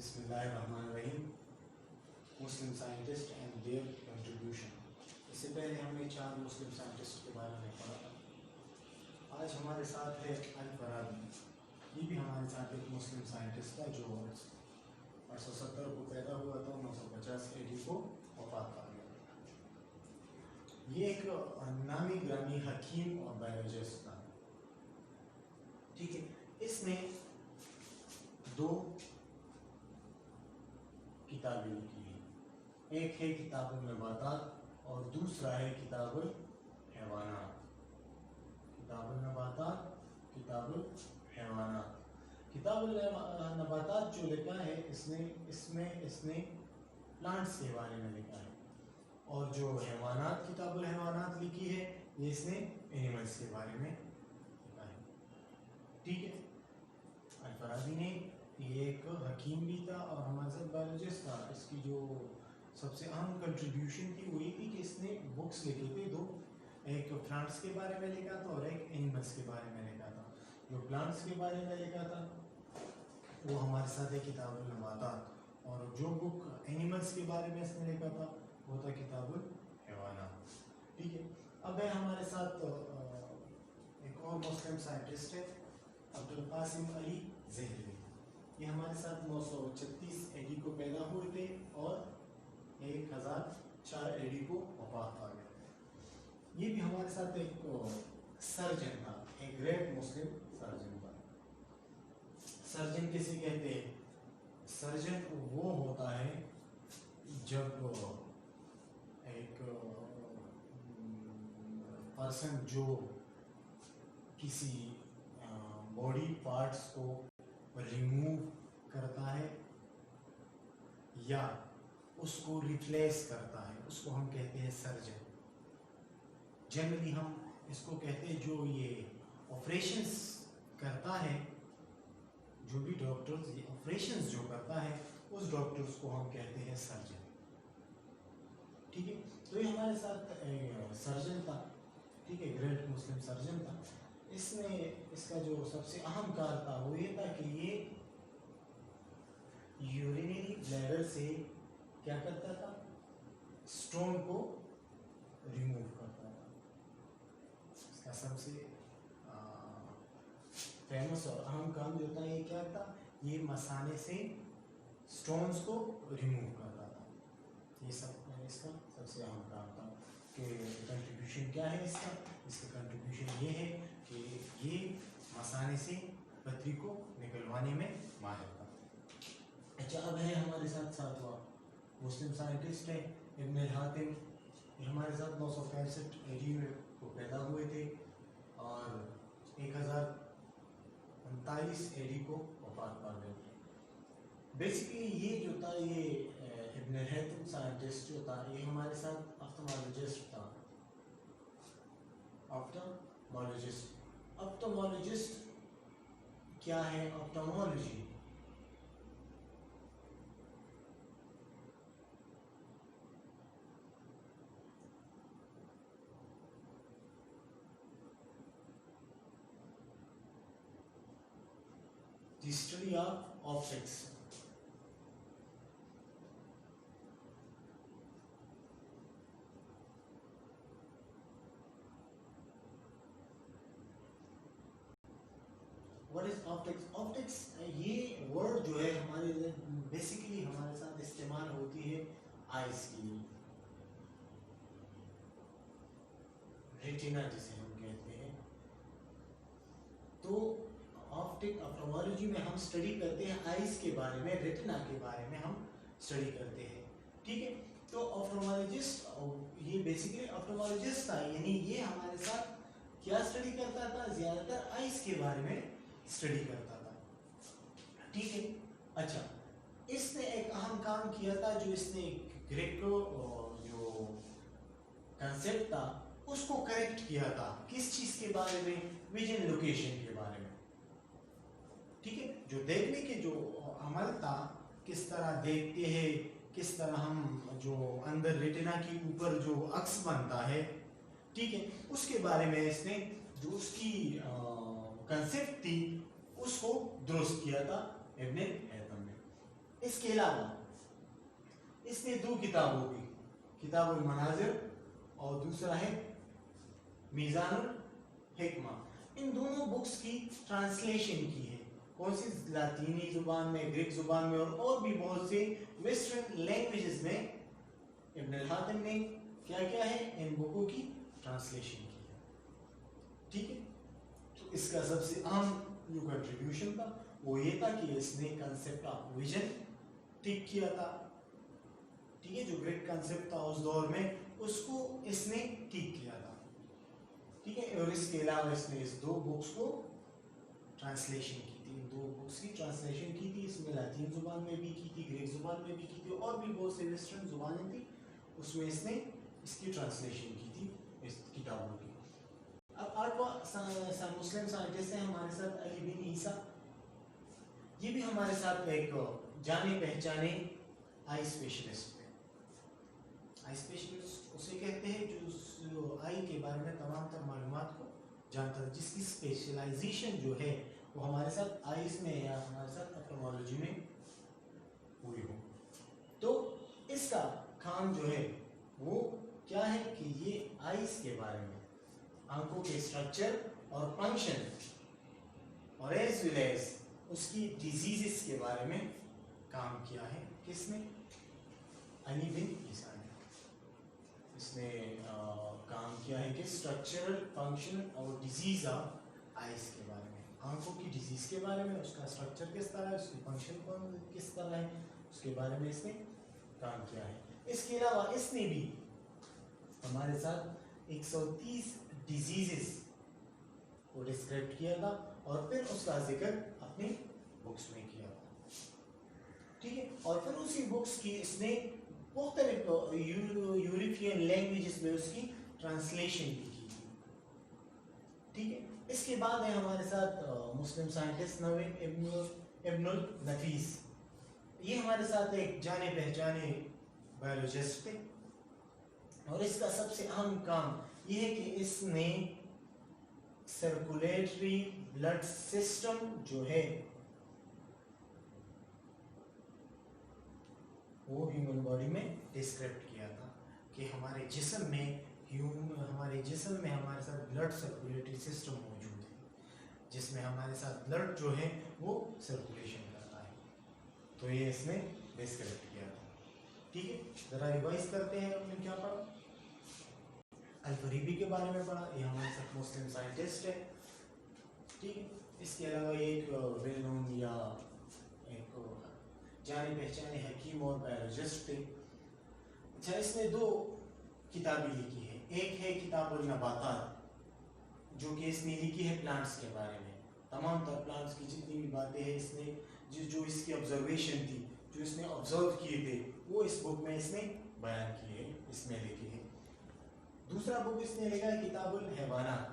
بسم اللہ الرحمن الرحیم. مسلم سائنٹسٹ اینڈ دیئر کنٹریبیوشن. اس سے پہلے ہم نے 4 مسلم سائنٹسٹ کے بارے میں پڑھا تھا. آج ہمارے ساتھ ہے الفارابی. یہ بھی ہمارے ساتھ ایک مسلم سائنٹسٹ تھا جو 870 کو پیدا ہوا تھا, 950 AD کو وفات پا گیا. یہ ایک نامی گرامی حکیم اور بایولوجسٹ تھا. ٹھیک ہے, اس نے 2 کتابیں لکھی ہیں. ایک ہے کتاب النباتات اور دوسرا ہے کتاب الحیوانات. کتاب النباتات, کتاب الحیوانات. کتاب النباتات جو لکھا ہے اس نے پلانٹس کے بارے میں لکھا ہے, اور جو حیوانات کتاب الحیوانات لکھی ہے یہ اس نے اینیملس کے بارے میں لکھا ہے. ٹھیک ہے, الفارابی نے یہ ایک حکیم بھی تھا اور ہمارے ساتھ بایولوجسٹ تھا. اس کی جو سب سے اہم کنٹریبیوشن تھی وہ یہ تھی کہ اس نے بکس لکھے تھے 2. ایک پلانٹس کے بارے میں لکھا تھا اور ایک اینیملس کے بارے میں لکھا تھا. جو پلانٹس کے بارے میں لکھا تھا وہ ہمارے ساتھ ہے کتاب النباتات, اور جو بک اینیملس کے بارے میں اس نے لکھا تھا وہ تھا کتاب الحیوانات. ٹھیک ہے, اب ہے ہمارے ساتھ ایک اور مسلم سائنٹسٹ ہے عبدالقاسم علی زہروی. یہ ہمارے ساتھ 936 AD کو پیدا ہوئے تھے اور 1004 AD کو وفات پا گئے تھے. یہ بھی ہمارے ساتھ ایک سرجن تھا, ایک گریٹ مسلم سرجن تھا. سرجن کسے کہتے ہیں؟ سرجن وہ ہوتا ہے جب ایک پرسن جو کسی باڈی پارٹس کو ریموو کرتا ہے یا اس کو ریپلیس کرتا ہے, اس کو ہم کہتے ہیں سرجن. جنرلی ہم اس کو کہتے ہیں جو یہ آپریشنز کرتا ہے, جو بھی ڈاکٹرز یہ آپریشنز جو کرتا ہے اس ڈاکٹرز کو ہم کہتے ہیں سرجن. ٹھیک ہے, تو یہ ہمارے ساتھ سرجن تھا. ٹھیک ہے, گریٹ مسلم سرجن تھا. اس کا جو سب سے اہم کار تھا وہ یہ تھا کہ یہ یورینری بلیڈر سے کیا کرتا تھا, سٹون کو ریموو کرتا تھا. اس کا سب سے فیمس اور اہم کام جو تھا یہ کیا تھا, یہ مثانے سے سٹونز کو ریموو کرتا تھا. یہ اس کا سب سے اہم کام تھا. کہ کنٹریبیوشن کیا ہے اس کا کنٹریبیوشن یہ ہے کہ یہ مثانے سے پتھری کو نکلوانے میں ماہر تھا. اچھا, اب ہے ہمارے ساتھ ہوا مسلم سائنٹسٹ ہے ابن الحاتم. یہ ہمارے ساتھ 965 AD میں کو پیدا ہوئے تھے اور 1039 AD کو وفات پا گئے تھے. بیسیکلی یہ جو تھا, یہ ابن الحاتم سائنٹسٹ جو تھا یہ ہمارے ساتھ آپتھالمولوجسٹ تھا. آپتھالمولوجسٹ کیا ہے؟ آپتھالمولوجی the study of optics. What is optics? Optics یہ ورڈ جو ہے ہمارے بیسیکلی ہمارے ساتھ استعمال ہوتی ہے آئیز کے لیے, ریٹینا جسے ہم کہتے ہیں. تو آپٹھالمولوجی میں ہم اسٹڈی کرتے ہیں آئیز کے بارے میں, ریٹینا کے بارے میں ہم اسٹڈی کرتے ہیں. ٹھیک ہے, تو آپٹھالمولوجسٹ یہ بیسیکلی آپٹھالمولوجسٹ تھا, یعنی یہ ہمارے ساتھ کیا اسٹڈی کرتا تھا, زیادہ تر آئیز کے بارے میں اسٹڈی کرتا تھا. ٹھیک ہے, اچھا, اس نے ایک اہم کام کیا تھا جو اس نے گریکو جو کنسیپٹ تھا اس کو کریکٹ کیا تھا. کس چیز کے بارے میں؟ ویژن لوکیشن کے بارے میں. ٹھیک ہے, جو دیکھنے کے جو عمل تھا, کس طرح دیکھتے ہیں, کس طرح ہم جو اندر ریٹینا کے اوپر جو عکس بنتا ہے, ٹھیک ہے, اس کے بارے میں اس نے جو اس کی کنسیپٹ تھی اس کو درست کیا تھا ابن الحاتم نے. اس کے علاوہ اس نے 2 کتابوں کی، کتاب المناظر اور دوسرا ہے میزان الحکمہ، ان دونوں بکس کی ٹرانسلیشن کی ہے، کون سی؟ لاطینی زبان میں، گریک زبان میں اور بھی بہت سے ویسٹرن لینگویجز میں ابن الحاتم نے کیا کیا ہے؟ ان بکوں کی ٹرانسلیشن کی ہے، ٹھیک ہے۔ تو اس کا سب سے اہم جو کنٹریبیوشن تھا وہ یہ تھا کہ اس نے کنسیپٹ آف ویژن ٹھیک کیا تھا، ٹھیک ہے، جو گریک کنسیپٹ تھا اس دور میں اس کو اس نے ٹھیک کیا تھا، ٹھیک ہے۔ اور اس کے علاوہ اس نے اس 2 بکس کو ٹرانسلیشن کی تھی، ان 2 بکس کی ٹرانسلیشن کی تھی، اس میں لاطین زبان میں بھی کی تھی، گریک زبان میں بھی کی تھی، اور بھی بہت سے ویسٹرن زبانیں تھیں، اس میں اس نے اس کی ٹرانسلیشن کی تھی اس کتابوں کی۔ اب 8واں مسلم سائنٹسٹ ہے ہمارے ساتھ علی بن عیسیٰ، یہ بھی ہمارے ساتھ ایک جانے پہچانے آئی اسپیشلسٹ ہے۔ آئی اسپیشلسٹ اسے کہتے ہیں جو آئی کے بارے میں تمام تر معلومات کو جانتا ہے، جس کی اسپیشلائزیشن جو ہے وہ ہمارے ساتھ آئیز میں یا ہمارے ساتھ آپٹھالمولوجی میں پوری ہو۔ تو اس کا کام جو ہے وہ کیا ہے کہ یہ آئیز کے بارے میں، آنکھوں کے اسٹرکچر اور فنکشن اور ایز ویل ایز اس کی ڈیزیزز کے بارے میں کام کیا ہے۔ کس نے؟ علی بن عیسیٰ نے۔ اس نے کام کیا ہے کہ اسٹرکچرل فنکشن اور ڈیزیز آف آئیز کے بارے میں، آنکھوں کی ڈیزیز کے بارے میں، اس کا اسٹرکچر کس طرح ہے، اس کی فنکشن کس طرح ہے، اس کے بارے میں اس نے کام کیا ہے۔ اس کے علاوہ اس نے بھی ہمارے ساتھ 130 ڈیزیزز کو ڈسکرائب کیا تھا اور پھر اس کا ذکر اپنی بکس میں کیا تھا، ٹھیک ہے۔ اور پھر اسی بکس کی اس نے مختلف یورپین لینگویجز میں اس کی ٹرانسلیشن بھی کی تھی، ٹھیک ہے۔ اس کے بعد ہے ہمارے ساتھ مسلم سائنٹسٹ نوین ابن النفیس، یہ ہمارے ساتھ ایک جانے پہچانے بایولوجسٹ تھے، اور اس کا سب سے اہم کام یہ ہے کہ اس نے سرکولیٹری بلڈ سسٹم جو ہے وہ ہیومن باڈی میں ڈسکرائب کیا تھا کہ ہمارے جسم میں ہمارے ساتھ بلڈ سرکولیٹری سسٹم موجود ہے، جس میں ہمارے ساتھ بلڈ جو ہے وہ سرکولیشن کرتا ہے، تو یہ اس نے ڈسکرائب کیا تھا، ٹھیک ہے۔ ذرا ریوائز کرتے ہیں ہم نے کیا پڑھا۔ الفریبی کے بارے میں پڑھا، یہ ہمارے ساتھ مسلم سائنٹسٹ ہے، ٹھیک ہے۔ اس کے علاوہ یہ ایک ویل نون یا ایک جانے پہچانے حکیم اور بایولوجسٹ تھے۔ اچھا، اس نے 2 کتابیں لکھی ہے، ایک ہے کتاب النباتات جو کہ اس نے لکھی ہے پلانٹس کے بارے میں، تمام تر پلانٹس کی جتنی بھی باتیں ہیں اس نے جو اس کی آبزرویشن تھی، جو اس نے آبزرو کیے تھے وہ اس بک میں اس نے بیان کیے ہیں، اس میں لکھے ہیں۔ دوسرا بک اس نے لکھا ہے کتاب الحیوانات،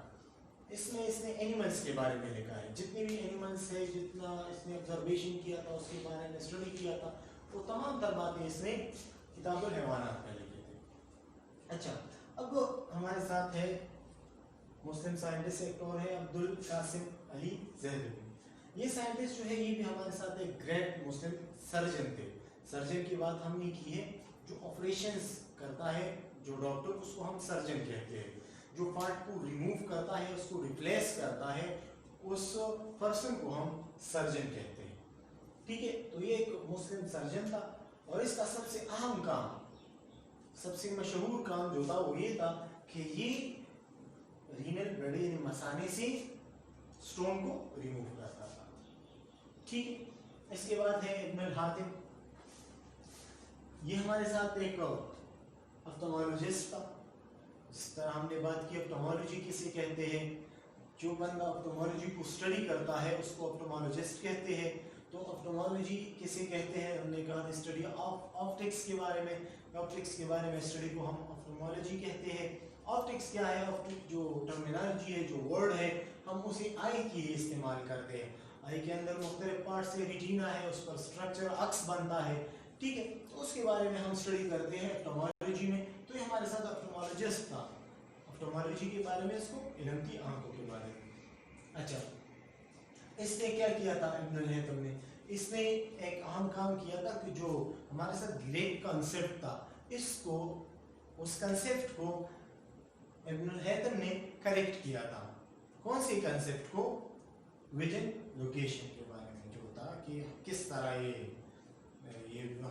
اس میں اس نے اینیملز کے بارے میں لکھا ہے، جتنے بھی اینیملز ہیں، جتنا اس نے آبزرویشن کیا تھا اس کے بارے میں اسٹڈی کیا تھا، وہ تمام تر باتیں اس نے کتاب الحیوانات میں لکھی تھی۔ اچھا، اب ہمارے ساتھ ہے مسلم سائنٹسٹ ایک اور ہے عبدالقاسم علی زہروی، یہ سائنٹسٹ جو ہے یہ بھی ہمارے ساتھ ایک گریٹ مسلم سرجن تھے۔ سرجن کی بات ہم نے کی ہے، جو آپریشنز کرتا ہے، جو ڈاکٹر، اس کو ہم سرجن کہتے ہیں، جو پارٹ کو ریموو کرتا ہے، اس کو ریپلیس کرتا ہے، اس پرسن کو ہم سرجن کہتے ہیں، ٹھیک ہے۔ تو یہ ایک مسلم سرجن تھا، اور اس کا سب سے اہم کام، سب سے مشہور کام جو تھا وہ یہ تھا کہ یہ رینل بلڈ یعنی مثانے سے سٹون کو ریموو کرتا تھا، ٹھیک ہے۔ اس کے بعد ہے ابن الحاتم، یہ ہمارے ساتھ ایک آپٹھالمولوجسٹ تھا، جس طرح ہم نے بات کی آپٹھالمولوجی کسے کہتے ہیں، جو بندہ آپٹھالمولوجی کو اسٹڈی کرتا ہے اس کو آپٹھالمولوجسٹ کہتے ہیں۔ تو آپٹھالمولوجی کسے کہتے ہیں، ہم نے کہا اسٹڈی آپٹکس کے بارے میں، آپٹکس کے بارے میں اسٹڈی کو ہم آپٹھالمولوجی کہتے ہیں۔ آپٹکس کیا ہے؟ آپٹک جو ٹرمینالوجی ہے، جو ورڈ ہے، ہم اسے آئی کے لیے استعمال کرتے ہیں، آئی کے اندر مختلف پارٹس ہے، ریٹینا ہے، اس پر اسٹرکچر عکس بنتا ہے، ٹھیک ہے، تو اس کے بارے میں ہم اسٹڈی کرتے ہیں آپٹھالمولوجی میں۔ تو یہ ہمارے ساتھ آپٹھالمولوجسٹ تھا، آپٹھالمولوجی کے بارے میں اس کو علم تھی، آنکھوں کے بارے میں۔ اچھا، اس نے کیا کیا تھا ابن الحاتم نے، اس نے ایک اہم کام کیا تھا کہ جو ہمارے ساتھ گریٹ کنسیپٹ تھا اس کنسیپٹ کو ابن الہیثم نے کریکٹ کیا تھا. کون سی کنسیپٹ کو؟ ویژن لوکیشن کے بارے میں جو تھا کہ کس طرح یہ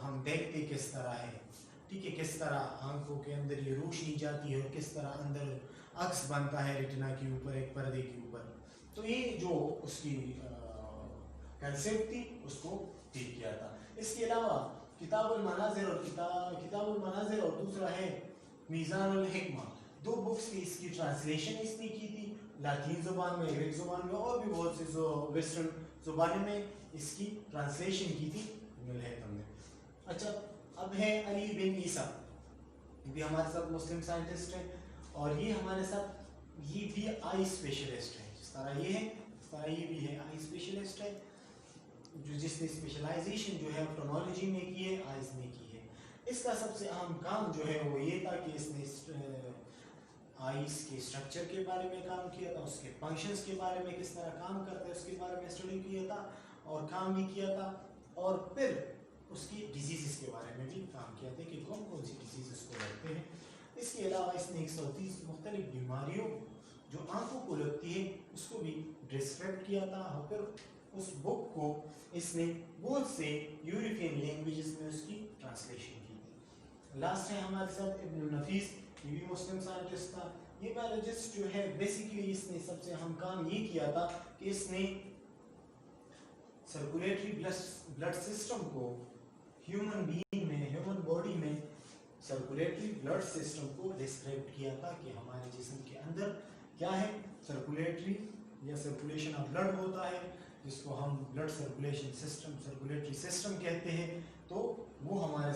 ہم دیکھتے کس طرح ہے، ٹھیک ہے، کس طرح آنکھوں کے اندر یہ روشنی جاتی ہے اور کس طرح اندر عکس بنتا ہے ریٹنا کے اوپر، ایک پردے کے اوپر. تو یہ جو اس کی کنسیپٹ تھی اس کو ٹھیک کیا تھا. اس کے علاوہ کتاب المناظر اور دوسرا ہے میزان الحکمہ، 2 بکس کی اس کی ٹرانسلیشن اس نے کی تھی، لاطین زبان میں، عربک زبان میں اور بھی بہت سی ویسٹرن زبانوں میں اس کی ٹرانسلیشن کی تھی ابن الہیثم نے. اچھا، اب ہے علی بن عیسیٰ، یہ بھی ہمارے ساتھ مسلم سائنٹسٹ ہے اور یہ ہمارے ساتھ یہ بھی آئی اسپیشلسٹ ہے. جس طرح یہ ہے اس طرح یہ بھی ہے آئی اسپیشلسٹ ہے، جس نے اسپیشلائزیشن جو ہے آپٹھالمالوجی میں کی ہے، آئیز میں کی ہے. اس کا سب سے اہم کام جو ہے وہ یہ تھا کہ اس نے آئیز کے اسٹرکچر کے بارے میں کام کیا تھا، اس کے فنکشنز کے بارے میں کس طرح کام کرتا ہے اس کے بارے میں اسٹڈی کیا تھا اور کام بھی کیا تھا، اور پھر اس کی ڈیزیزز کے بارے میں بھی کام کیا تھا کہ کون کون سی ڈیزیزز کو لگتے ہیں. اس کے علاوہ اس نے 130 مختلف بیماریوں جو آنکھوں کو لگتی ہے اس کو بھی ڈسکرائب کیا تھا، اور پھر اس بک کو اس نے بہت سے یورپین لینگویجز میں اس کی ٹرانسلیشن کی تھی. لاسٹ ہے ہمارے ساتھ ابن النفیس، یہ بھی مسلم سائنٹسٹ تھا. یہ بایولوجسٹ جو ہے بیسیکلی اس نے سب سے اہم کام یہ کیا تھا کہ اس نے سرکولیٹری بلڈ سسٹم کو ہیومن بینگ میں، ہیومن باڈی میں سرکولیٹری بلڈ سسٹم کو ڈسکرائب کیا تھا کہ ہمارے جسم کے اندر کیا ہے، سرکولیٹری یا سرکولیشن آف بلڈ ہوتا ہے جس کو ہم blood circulation system, circulatory system کہتے ہیں. تو وہ ہمارے